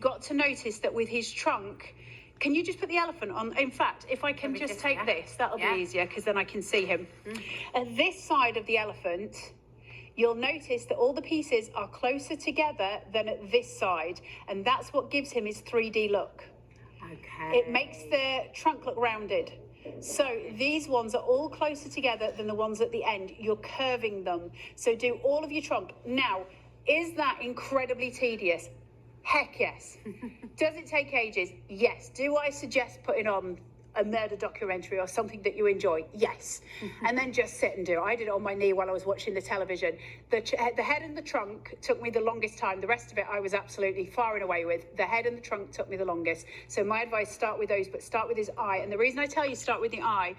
got to notice that with his trunk, can you just put the elephant on? In fact, if I can just take this, that'll be easier because then I can see him. At this side of the elephant, you'll notice that all the pieces are closer together than at this side, and that's what gives him his 3D look. Okay. It makes the trunk look rounded. So these ones are all closer together than the ones at the end. You're curving them. So do all of your trunk. Now, is that incredibly tedious? Heck yes. Does it take ages? Yes. Do I suggest putting on a murder documentary or something that you enjoy? Yes. And then just sit and do it. I did it on my knee while I was watching the television. The head and the trunk took me the longest time. The rest of it I was absolutely far and away with. The head and the trunk took me the longest. So my advice, start with those, but start with his eye. And the reason I tell you start with the eye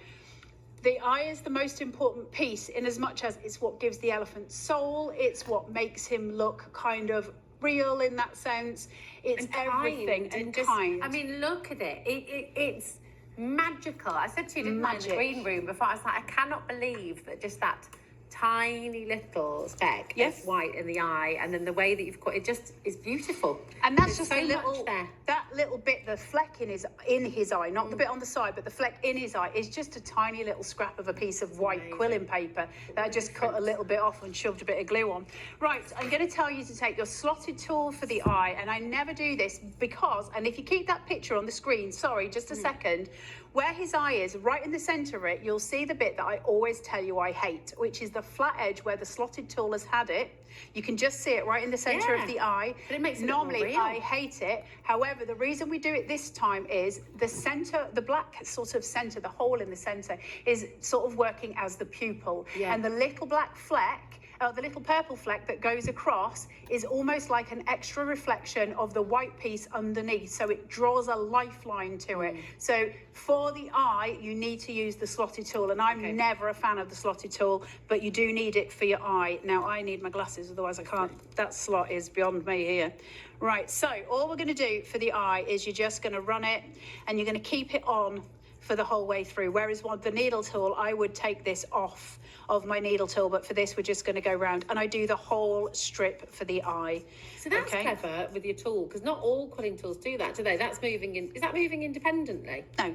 is the most important piece, in as much as it's what gives the elephant soul. It's what makes him look kind of real in that sense. It's everything and kind. I mean, look at it. It's magical. I said to you, didn't I, in the green room before, I was like, I cannot believe that just that tiny little speck of white in the eye, and then the way that you've cut it just is beautiful. And that's just a little, that little bit, the fleck in his eye, not the bit on the side, but the fleck in his eye is just a tiny little scrap of a piece of white quilling paper that I just cut a little bit off and shoved a bit of glue on. Right, I'm going to tell you to take your slotted tool for the eye, and I never do this because, and if you keep that picture on the screen, sorry, just a second, where his eye is, right in the centre of it, you'll see the bit that I always tell you I hate, which is the flat edge where the slotted tool has had it. You can just see it right in the centre of the eye. But it makes it normally I hate it. However, the reason we do it this time is the centre, the black sort of centre, the hole in the centre is sort of working as the pupil. And the little black fleck, the little purple fleck that goes across is almost like an extra reflection of the white piece underneath. So it draws a lifeline to it. So for the eye, you need to use the slotted tool. And I'm never a fan of the slotted tool, but you do need it for your eye. Now, I need my glasses, otherwise I can't. That slot is beyond me here. Right, so all we're going to do for the eye is you're just going to run it and you're going to keep it on for the whole way through. Whereas with the needle tool, I would take this off of my needle tool, but for this we're just going to go round and I do the whole strip for the eye. So that's clever with your tool, because not all quilling tools do that, do they? That's moving in. Is that moving independently? No.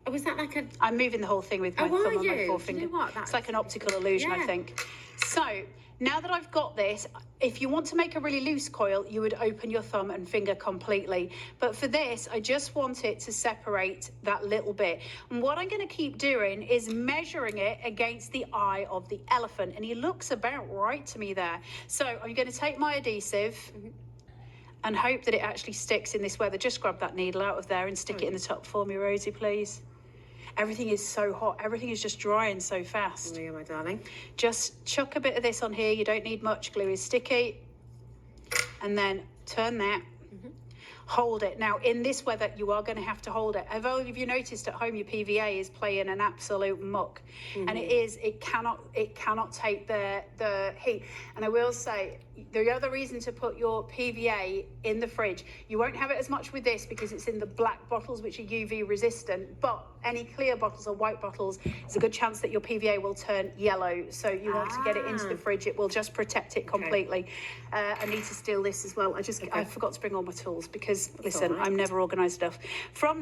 Or is that like a... I'm moving the whole thing with my thumb and my forefinger. You know what? It's like an optical illusion, I think. So now that I've got this, if you want to make a really loose coil, you would open your thumb and finger completely. But for this, I just want it to separate that little bit. And what I'm going to keep doing is measuring it against the eye of the elephant. And he looks about right to me there. So I'm going to take my adhesive and hope that it actually sticks in this weather. Just grab that needle out of there and stick it in the top for me, Rosie, please. Everything is so hot. Everything is just drying so fast. Oh, yeah, my darling. Just chuck a bit of this on here. You don't need much. Glue is sticky. And then turn that. Hold it. Now, in this weather, you are going to have to hold it. Have all of you noticed at home your PVA is playing an absolute muck? And it cannot take the heat. And I will say, the other reason to put your PVA in the fridge, you won't have it as much with this because it's in the black bottles, which are UV resistant, but any clear bottles or white bottles, there's a good chance that your PVA will turn yellow. So you want to get it into the fridge. It will just protect it completely. I need to steal this as well. I forgot to bring all my tools because, listen, I'm never organised enough. From